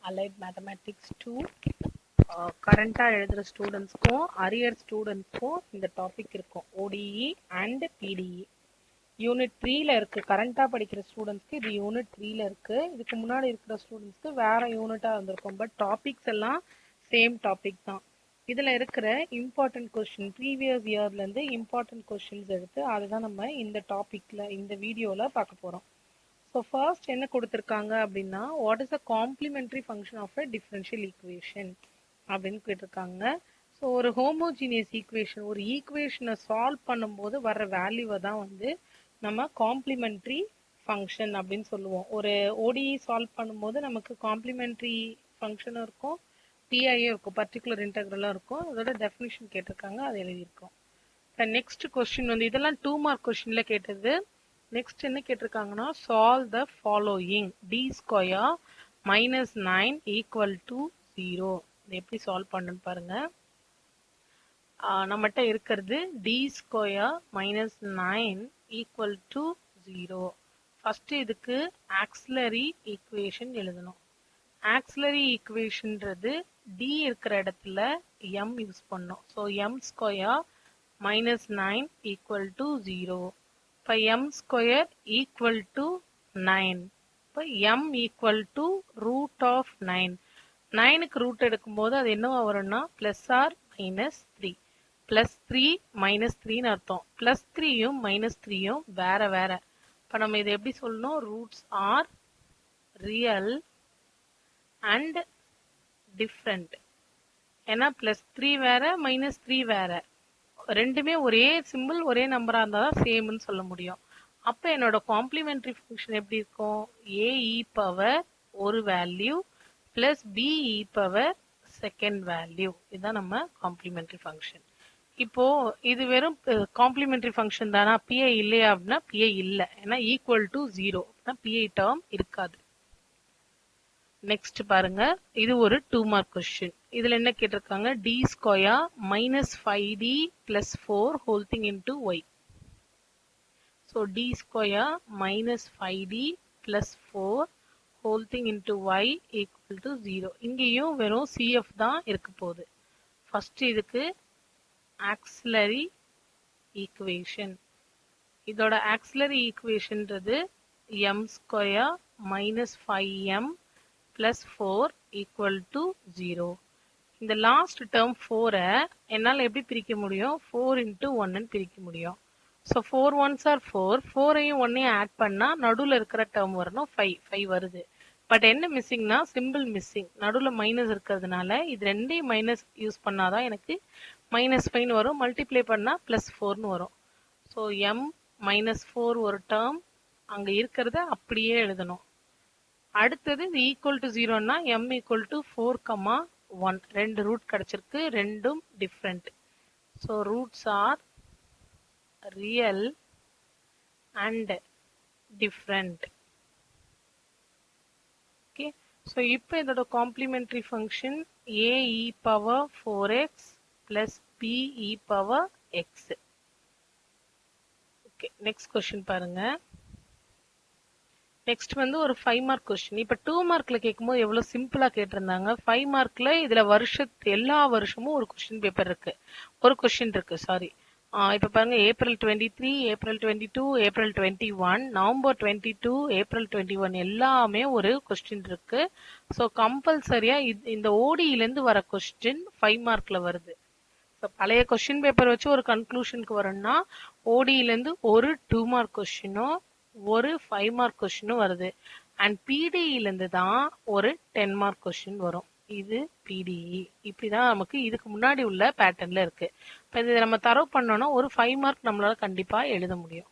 Allied Mathematics 2 கரண்டாக எழுதுகிற ஸ்டூடெண்ட்ஸ்க்கும் arrear ஸ்டூடெண்ட்ஸ்க்கும் இந்த topic இருக்கும். ODE அண்ட் PDE யூனிட் 3ல இருக்குது. கரண்டாக படிக்கிற ஸ்டூடெண்ட்ஸ்க்கு இது யூனிட் 3ல இருக்குது. இதுக்கு முன்னாடி இருக்கிற ஸ்டூடெண்ட்ஸ்க்கு வேறு யூனிட்டாக இருந்திருக்கும். பட் டாபிக்ஸ் எல்லாம் சேம் டாபிக் தான். இதில் இருக்கிற இம்பார்ட்டன்ட் கொஸ்டின் ப்ரீவியஸ் இயர்லேருந்து இம்பார்ட்டன்ட் கொஸ்டின்ஸ் எடுத்து அதுதான் நம்ம இந்த டாப்பிக்கில் இந்த வீடியோவில் பார்க்க போகிறோம். ஸோ ஃபர்ஸ்ட் என்ன கொடுத்துருக்காங்க அப்படின்னா, what is a complementary function of a differential equation அப்படின்னு கேட்டிருக்காங்க. ஸோ ஒரு ஹோமோஜீனியஸ் ஈக்குவேஷன், ஒரு ஈக்குவேஷனை சால்வ் பண்ணும்போது வர்ற வேல்யூவை தான் வந்து நம்ம காம்ப்ளிமெண்ட்ரி ஃபங்க்ஷன் அப்படின்னு சொல்லுவோம். ஒரு ODE சால்வ் பண்ணும்போது நமக்கு காம்ப்ளிமெண்ட்ரி ஃபங்க்ஷனும் இருக்கும், PIயும் இருக்கும், பர்டிகுலர் இன்டெக்ரலும் இருக்கும். அதோட டெஃபினிஷன் கேட்டிருக்காங்க, அது எழுதியிருக்கோம். இப்போ நெக்ஸ்ட் கொஸ்டின் வந்து இதெல்லாம் 2 மார்க் கொஸ்டின்ல கேட்டது. நெக்ஸ்ட் என்ன கேட்டிருக்காங்கன்னா, solve the following d square minus 9 equal to 0. இது எப்படி சால்வ் பண்ணுன்னு பாருங்க. நம்மகிட்ட இருக்கிறது d square minus 9 equal to 0. First இதுக்கு ஆக்சிலரி ஈக்குவேஷன் எழுதணும். ஆக்சிலரி ஈக்குவேஷன்றது d இருக்கிற இடத்துல m யூஸ் பண்ணோம். So m square minus 9 equal to 0. இப்போ m ஸ்கொயர் ஈக்குவல் டு 9. இப்போ m equal to root of 9. 9க்கு ரூட் எடுக்கும்போது அது என்னவா வரும்னா plus R minus 3. Plus 3 minus 3ன்னு அர்த்தம். பிளஸ் 3யும் மைனஸ் 3யும் வேற வேற. இப்போ நம்ம இதை எப்படி சொல்லணும்? Roots are real and different. ஏன்னா பிளஸ் 3 வேற மைனஸ் 3 வேற. ரெண்டுமே ஒரே சிம்பிள் ஒரே நம்பரா இருந்தால் தான் சேம்னு சொல்ல முடியும். அப்போ என்னோட காம்ப்ளிமெண்ட்ரி ஃபங்க்ஷன் எப்படி இருக்கும்? AE பவர் ஒரு value plus BE power second value. இதுதான் நம்ம காம்ப்ளிமெண்ட்ரி ஃபங்க்ஷன். இப்போ இது வெறும் காம்ப்ளிமெண்ட்ரி ஃபங்க்ஷன் தானா? PI இல்லையா அப்படின்னா PI இல்லை. ஏன்னா ஈக்குவல் டு 0 PI டேர்ம் இருக்காது. நெக்ஸ்ட் பாருங்க, இது ஒரு 2 மார்க் கொஸ்டின். இதுல என்ன கேட்டிருக்காங்க? d square minus 5d plus 4 whole thing into y. So d square minus 5d plus 4 whole thing into y equal to 0. இங்கேயும் வெறும் CF தான் இருக்க போகுது. ஃபர்ஸ்ட் இதுக்கு ஆக்சிலரி ஈக்குவேஷன். இதோட ஆக்சிலரி ஈக்குவேஷன்றது m square minus 5m plus 4 equal to 0. இந்த last term 4 என்னால் எப்படி பிரிக்க முடியும்? 4 into 1 பிரிக்க முடியும். So 4 1s are 4. 4ஐயும் 1ஐயும் ஆட் பண்ணால் நடுவில் இருக்கிற டேர்ம் வரணும் 5 வருது. பட் என்ன மிஸ்ஸிங்னா சிம்பிள் மிஸ்ஸிங். நடுவில் மைனஸ் இருக்கிறதுனால இது ரெண்டையும் மைனஸ் யூஸ் பண்ணாதான் எனக்கு மைனஸ் 5 வரும். மல்டிப்ளை பண்ணால் ப்ளஸ் 4ன்னு வரும். ஸோ m மைனஸ் 4 ஒரு டேர்ம், அங்கே இருக்கிறத அப்படியே எழுதணும். அடுத்தது இது ஈக்குவல் டு 0னா m ஈக்குவல் டு 4,1. ரெண்டு ரூட் கிடைச்சிருக்கு, ரெண்டும் different. So roots are real and different. Okay, so இப்போ இதோட complementary function AE power 4x plus BE power x. Okay, next question பாருங்க. நெக்ஸ்ட் வந்து ஒரு 5 மார்க் கொஸ்டின். இப்போ 2 மார்க்ல கேட்கும்போது எவ்வளோ சிம்பிளா கேட்டிருந்தாங்க. 5 மார்க்ல இதுல எல்லா வருஷமும் ஒரு கொஸ்டின் பேப்பர் இருக்கு, ஒரு கொஸ்டின் இருக்கு. சாரி, இப்போ பாருங்க, April 23, April 22, April 21, November 22, April 21 எல்லாமே ஒரு கொஸ்டின் இருக்கு. ஸோ கம்பல்சரியா இந்த ODEலேருந்து வர கொஸ்டின் 5 மார்க்ல வருது. ஸோ பழைய கொஸ்டின் பேப்பர் வச்சு ஒரு கன்க்ளூஷனுக்கு வரணும்னா ODEலேருந்து ஒரு 2 மார்க் கொஸ்டினும் ஒரு 5 மார்க் கொஸ்டினும் வருது. அண்ட் PDEலேருந்து தான் ஒரு 10 மார்க் கொஸ்டின் வரும். இது PDE. இப்படிதான் நமக்கு இதுக்கு முன்னாடி உள்ள பேட்டர்ன்ல இருக்கு. இப்போ இதை நம்ம தரவு பண்ணோம்னா ஒரு 5 மார்க் நம்மளால கண்டிப்பா எழுத முடியும்.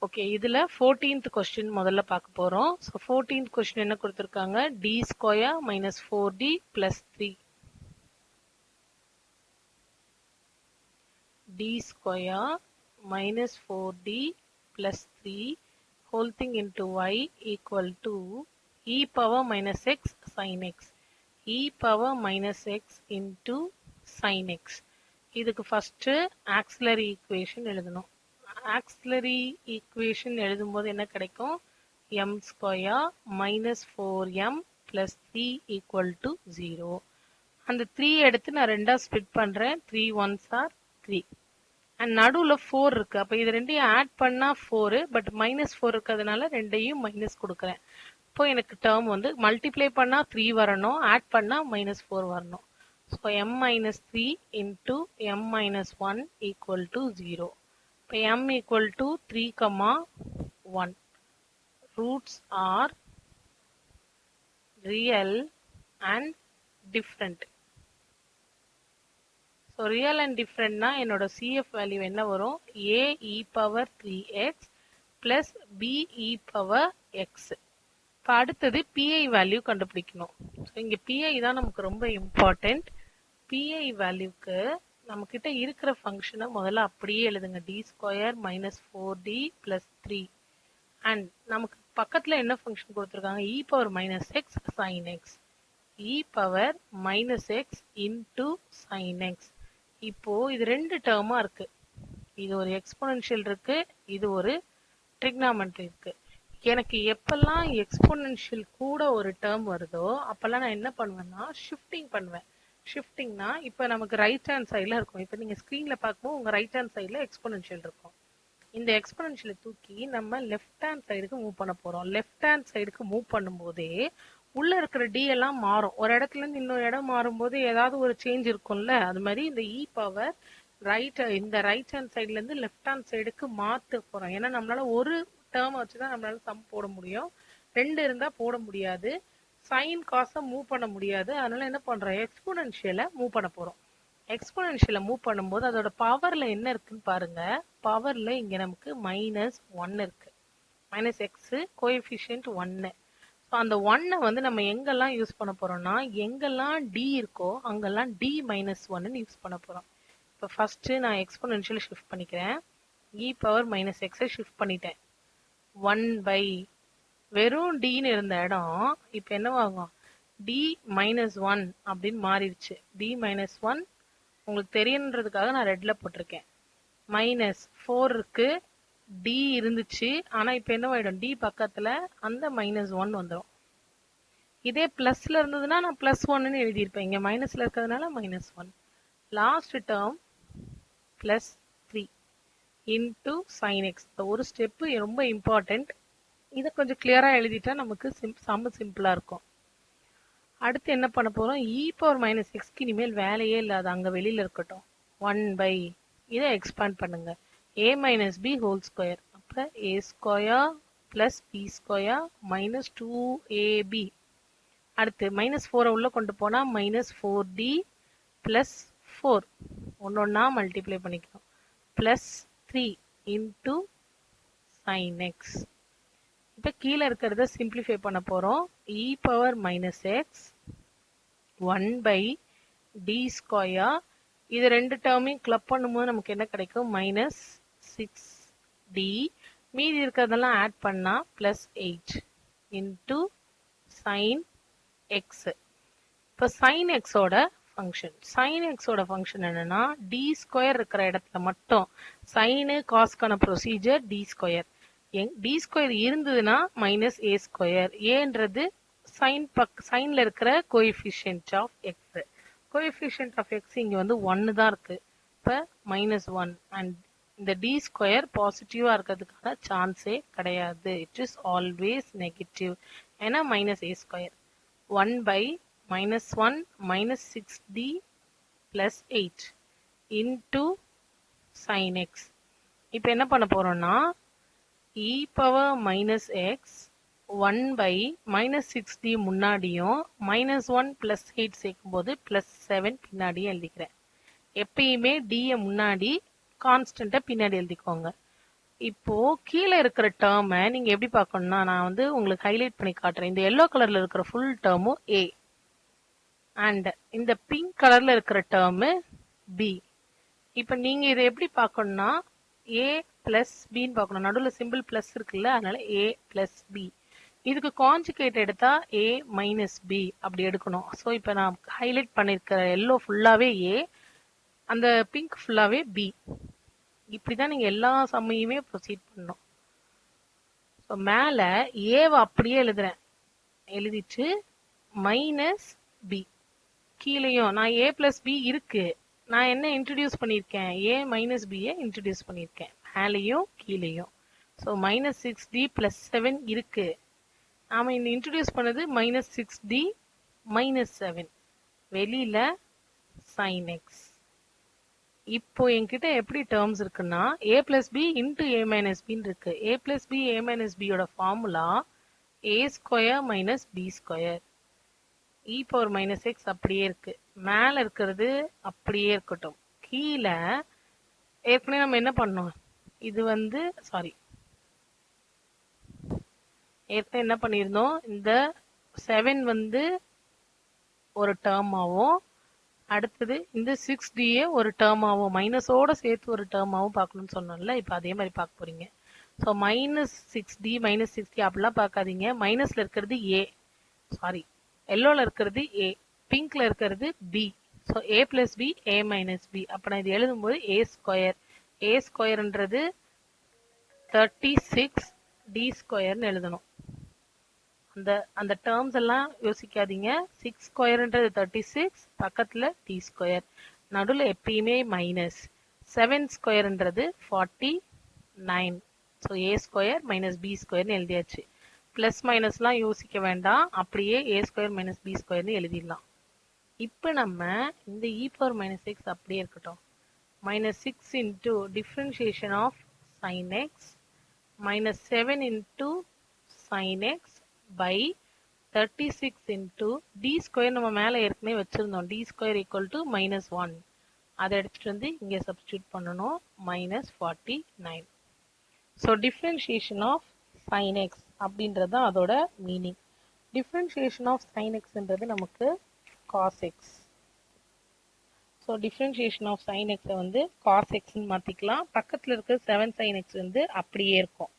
ஓகே, இதுல 14th கொஸ்டின் முதல்ல பார்க்க போறோம். ஸோ 14th கொஸ்டின் என்ன கொடுத்துருக்காங்க? d square minus 4d plus 3. d square minus 4d plus 3 whole thing into y equal to e power minus x sin x. e power minus x into sin x. இதுக்கு first auxiliary equation எழுதணும். Auxiliary equation எழுதும்போது என்ன கிடைக்கும்? m square minus 4m plus 3 equal to 0. அந்த 3 எடுத்து நான் ரெண்டா split பண்றேன். 3 ones are 3. அண்ட் நடுவில் 4 இருக்கு. அப்போ இது ரெண்டையும் ஆட் பண்ணா 4, பட் -4 இருக்கிறதுனால ரெண்டையும் மைனஸ் கொடுக்குறேன். இப்போ எனக்கு டேர்ம் வந்து மல்டிப்ளை பண்ணா 3 வரணும், ஆட் பண்ணா -4 வரணும். So m minus 3 into m minus 1 equal to 0. இப்போ m equal to 3, 1. Roots are real and different. So real and different na என்னோட CF value என்ன வரும்? a e power 3x plus b e power x. இப்போ அடுத்தது PI value கண்டுபிடிக்கணும். So இங்கே PI தான் நமக்கு ரொம்ப இம்பார்ட்டன்ட். PI வேல்யூக்கு நம்மக்கிட்ட இருக்கிற ஃபங்க்ஷனை முதல்ல அப்படியே எழுதுங்க. d square minus 4d plus 3. And நமக்கு பக்கத்தில் என்ன ஃபங்க்ஷன் கொடுத்துருக்காங்க? e power minus x sine x. e power minus x into sine x. இப்போ இது ரெண்டு டேர்மா இருக்கு. இது ஒரு எக்ஸ்போனென்ஷியல் இருக்கு, இது ஒரு ட்ரிக்னாமெட்ரி இருக்கு. எனக்கு எப்பெல்லாம் எக்ஸ்போனென்ஷியல் கூட ஒரு டேர்ம் வருதோ அப்பெல்லாம் நான் என்ன பண்ணுவேன்னா ஷிஃப்டிங் பண்ணுவேன். ஷிஃப்டிங்னா இப்போ நமக்கு ரைட் ஹேண்ட் சைடில் இருக்கும். இப்போ நீங்கள் ஸ்க்ரீனில் பார்க்கும்போது உங்கள் ரைட் ஹேண்ட் சைடில் எக்ஸ்போனென்ஷியல் இருக்கும். இந்த எக்ஸ்போனென்ஷியலை தூக்கி நம்ம லெஃப்ட் ஹேண்ட் சைடுக்கு மூவ் பண்ண போகிறோம். லெஃப்ட் ஹேண்ட் சைடுக்கு மூவ் பண்ணும்போதே உள்ள இருக்கிற டி எல்லாம் மாறும். ஒரு இடத்துல இருந்து இன்னொரு இடம் மாறும்போது ஏதாவது ஒரு சேஞ்ச் இருக்கும்ல, அது மாதிரி இந்த இ பவர் இந்த ரைட் ஹேண்ட் சைட்ல இருந்து லெஃப்ட் ஹேண்ட் சைடுக்கு மாத்த போறோம். ஏன்னா நம்மளால ஒரு டேர்ம் வச்சுதான் நம்மளால சம் போட முடியும், ரெண்டு இருந்தா போட முடியாது. சைன் காசை மூவ் பண்ண முடியாது. அதனால என்ன பண்றோம்? எக்ஸ்போனென்ஷியலை மூவ் பண்ண போறோம். எக்ஸ்போனென்ஷியலை மூவ் பண்ணும்போது அதோட பவர்ல என்ன இருக்குன்னு பாருங்க. பவர்ல இங்க நமக்கு -1 இருக்கு. Minus X coefficient 1. அந்த 1 வந்து நம்ம எங்கெல்லாம் யூஸ் பண்ண போறோம்னா எங்கெல்லாம் d இருக்கோ அங்கெல்லாம் d -1 யூஸ் பண்ண போறோம். இப்போ ஃபர்ஸ்ட் நான் எக்ஸ்போனென்ஷியல் ஷிஃப்ட் பண்ணிக்கிறேன். e பவர் மைனஸ் எக்ஸை ஷிஃப்ட் பண்ணிட்டேன். 1 வெறும் dன்னு இருந்த இடம் இப்போ என்னவாகும்? d -1 அப்படின்னு மாறிடுச்சு. d -1 உங்களுக்கு தெரியன்றதுக்காக நான் ரெட்ல போட்டிருக்கேன். -4 இருக்கு, d இருந்துச்சு, ஆனா இப்ப என்ன ஆயிடும்? d பக்கத்துல அந்த -1 வந்துடும். இதே பிளஸ்ல இருந்ததுன்னா நான் +1 எழுதியிருப்பேன். இங்க மைனஸ்ல இருக்கிறதுனால -1. Last term +3 into sine X. ஒரு ஸ்டெப் ரொம்ப இம்பார்ட்டன்ட். இதை கொஞ்சம் கிளியரா எழுதிட்டா நமக்கு சம் சிம்பிளா இருக்கும். அடுத்து என்ன பண்ண போறோம்? e பவர் மைனஸ் எக்ஸ்க்கு இனிமேல் வேலையே இல்லாத அங்க வெளியில இருக்கட்டும். 1 இதை எக்ஸ்பேண்ட் பண்ணுங்க. a minus b whole square. அப்ப a square plus b square minus 2ab. அடுத்து -4 உள்ள கொண்டு போனா -4d plus 4. ஒன்னொன்னா மல்டிப்ளை பண்ணிக்கணும். plus 3 into sin x. இப்ப கீழே இருக்கிறத சிம்பிளிஃபை பண்ண போறோம். e power minus X 1/d square. இது ரெண்டு டேர்மையும் கிளப் பண்ணும்போது நமக்கு என்ன கிடைக்கும்? -6d. மீதி இருக்கிறதெல்லாம் ஆட் பண்ணா +8 இன்டூ சைன் எக்ஸ். இப்போ சைன் எக்ஸோட ஃபங்க்ஷன். சைன் எக்ஸோட ஃபங்க்ஷன் என்னன்னா டி ஸ்கொயர் இருக்கிற இடத்துல மட்டும் சைனு காஸ்க்கான procedure d square. D square இருந்ததுன்னா -a². ஏன்றது சைன்ல இருக்கிற coefficient of x. Coefficient of x இங்க வந்து 1 தான் இருக்கு. இப்போ -1 அண்ட் இந்த டி ஸ்கொயர் பாசிட்டிவா இருக்கிறதுக்கான சான்ஸே கிடையாது. It is always negative. ஏன்னா -a². 1/-1 -6d plus 8 into sin x. இப்போ என்ன பண்ண போறோம்னா e power minus X 1/-6d முன்னாடியும் -1 + 8 சேர்க்கும் போது +7 பின்னாடியும் எழுதிக்கிறேன். எப்பயுமே d முன்னாடி கான்ஸ்டன்ட்டை பின்னாடி எழுதிக்கோங்க. இப்போ கீழே இருக்கிற டேர்மை நீங்க எப்படி பார்க்கணும்னா நான் வந்து உங்களுக்கு ஹைலைட் பண்ணி காட்டுறேன். இந்த எல்லோ கலர்ல இருக்கிற ஃபுல் டேர்மும் a அண்ட் இந்த பிங்க் கலர்ல இருக்கிற டேர்மு b. இப்போ நீங்க இதை எப்படி பார்க்கணும்னா a + bன்னு பார்க்கணும். நடுவில் சிம்பிள் பிளஸ் இருக்குல்ல, அதனால a + b. இதுக்கு கான்ஜுகேட் எடுத்தா a - b அப்படி எடுக்கணும். ஸோ இப்போ நான் ஹைலைட் பண்ணிருக்கிற எல்லோ ஃபுல்லாவே a, அந்த பிங்க் ஃபுல்லாவே b. இப்படிதான் நீங்க எல்லா சம்மையுமே ப்ரொசீட் பண்ணணும். ஸோ மேல ஏவை அப்படியே எழுதுறேன். எழுதிட்டு மைனஸ் பி. கீழேயும் நான் a பிளஸ் பி இருக்கு, நான் என்ன இன்ட்ரடியூஸ் பண்ணியிருக்கேன், a மைனஸ் பியை இன்ட்ரடியூஸ் பண்ணியிருக்கேன் மேலேயும் கீழேயும். ஸோ மைனஸ் 6d பிளஸ் 7 இருக்கு, நாம இந்த இன்ட்ரடியூஸ் பண்ணது மைனஸ் 6d மைனஸ் 7, வெளியில sin x. இப்போ என்கிட்ட எப்படி டேர்ம்ஸ் இருக்குன்னா a plus b into a minus பின்னு இருக்கு. a plus b a minus பியோட formula a square minus b square. e power minus x அப்படியே இருக்கு, மேல இருக்கிறது அப்படியே இருக்கட்டும். கீழே ஏற்கனவே நம்ம என்ன பண்ணோம், இது வந்து ஏற்கனவே என்ன பண்ணியிருந்தோம், இந்த 7 வந்து ஒரு டேர்மாவும், அடுத்தது இந்த 6dயே ஒரு டேர்மாவும் மைனஸோட சேர்த்து ஒரு டேர்மாவும் பார்க்கணும்னு சொன்னோம்ல. இப்போ அதே மாதிரி பார்க்க போறீங்க. So minus 6d minus 6d அப்படிலாம் பார்க்காதீங்க. மைனஸ்ல இருக்கிறது a, எல்லோல இருக்கிறது a, பிங்க்ல இருக்கிறது b. So a plus b a minus b. அப்போ நான் இது எழுதும்போது a ஸ்கொயர், a ஸ்கொயர்ன்றது 36d ஸ்கொயர்னு எழுதணும். அந்த டேர்ம்ஸ் எல்லாம் யோசிக்காதீங்க. 6 ஸ்கொயர்ன்றது 36, பக்கத்துல d ஸ்கொயர், நடுவில் எப்பயுமே மைனஸ். 7 ஸ்கொயர்ன்றது 49. So a square minus b ஸ்கொயர்னு எழுதியாச்சு. பிளஸ் மைனஸ்லாம் யோசிக்க வேண்டாம், அப்படியே a ஸ்கொயர் மைனஸ் பி ஸ்கொயர்னு எழுதிடலாம். இப்போ நம்ம இந்த e பவர் மைனஸ் எக்ஸ் அப்படியே இருக்கட்டும். Minus 6 into differentiation of sin x minus 7 into sin x by 36 into d square. நம்ம மேல ஏற்கனவே வச்சிருந்தோம், d square equal to minus 1. அதை எடுத்துட்டு வந்து இங்கே சப்ஸ்டியூட் பண்ணணும், minus 49. So differentiation of sin x அப்படின்றது அதோட மீனிங். differentiation of sin xன்றது நமக்கு cos x. So differentiation of sin x வந்து cos xன்னு மாத்திக்கலாம். பக்கத்துல இருக்க 7 sin x வந்து அப்படியே இருக்கும்.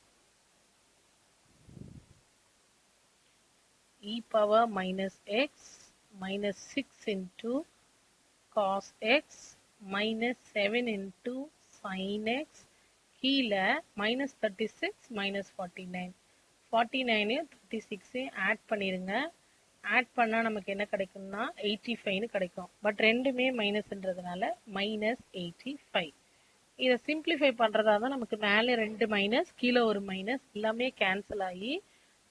e power minus x minus 6 into cos x minus 7 into sin x, கீழே minus 36 minus 49. 49 36 ஆட் பண்ணிருங்க. ஆட் பண்ணா நமக்கு என்ன கிடைக்கும்னா 85 கிடைக்கும். பட் ரெண்டுமே மைனஸ்ன்றதுனால minus 85. இதை சிம்பிளிஃபை பண்றதா தான் நமக்கு மேலே 2 மைனஸ் கீழே ஒரு மைனஸ் எல்லாமே கேன்சல் ஆகி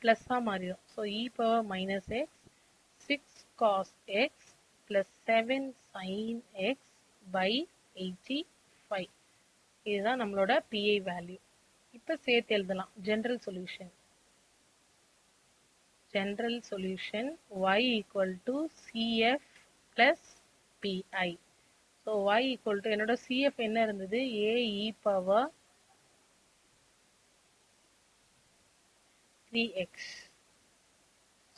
பிளஸ்ஸா மாறிடும். So e power minus X 6 cos x plus 7 sin x by 85. இதுதான் நம்மளோட PI வேல்யூ. இப்போ சேர்த்து எழுதலாம். General solution y equal to CF plus PI. So y equal to என்னோட CF என்ன இருந்தது, a e power 3x.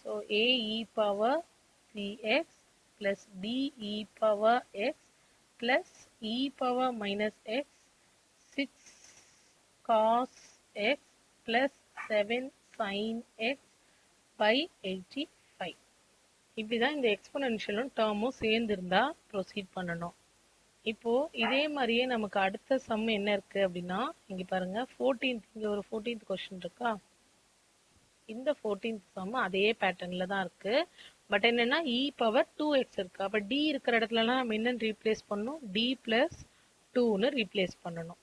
So a e power 3x plus b e power x plus e power minus x 6 cos x plus 7 sin x by 85. இப்படிதான் இந்த எக்ஸ்போனென்ஷியலும் டேர்மும் சேர்ந்து இருந்தா proceed பண்ணணும். இப்போ இதே மாதிரியே நமக்கு அடுத்த சம் என்ன இருக்கு அப்படின்னா, இங்க பாருங்க 14th, இங்க ஒரு 14th கொஸ்டின் இருக்கா. இந்த 14th சம் அதே பேட்டர்ன்ல தான் இருக்கு. பட் என்னன்னா e பவர் 2x இருக்கு. அப்ப d இருக்கிற இடத்துலலாம் நம்ம என்னன்னு ரீப்ளேஸ் பண்ணணும், d பிளஸ் 2ன்னு ரீப்ளேஸ் பண்ணணும்.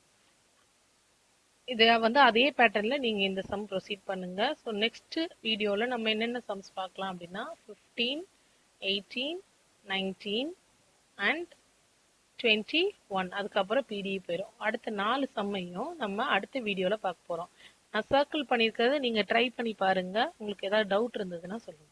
இது வந்து அதே பேட்டர்ன்ல நீங்க இந்த சம் ப்ரொசீட் பண்ணுங்க. ஸோ நெக்ஸ்ட் வீடியோல நம்ம என்னென்ன சம்ஸ் பார்க்கலாம் அப்படின்னா 15, 18, 19 அண்ட் 21. அதுக்கப்புறம் பிடிஇ போயிடும். அடுத்த 4 சம்மையும் நம்ம அடுத்த வீடியோல பார்க்க போறோம். நான் சர்க்கிள் பண்ணியிருக்கிறத நீங்க ட்ரை பண்ணி பாருங்க. உங்களுக்கு ஏதாவது டவுட் இருந்ததுன்னா சொல்லுங்க.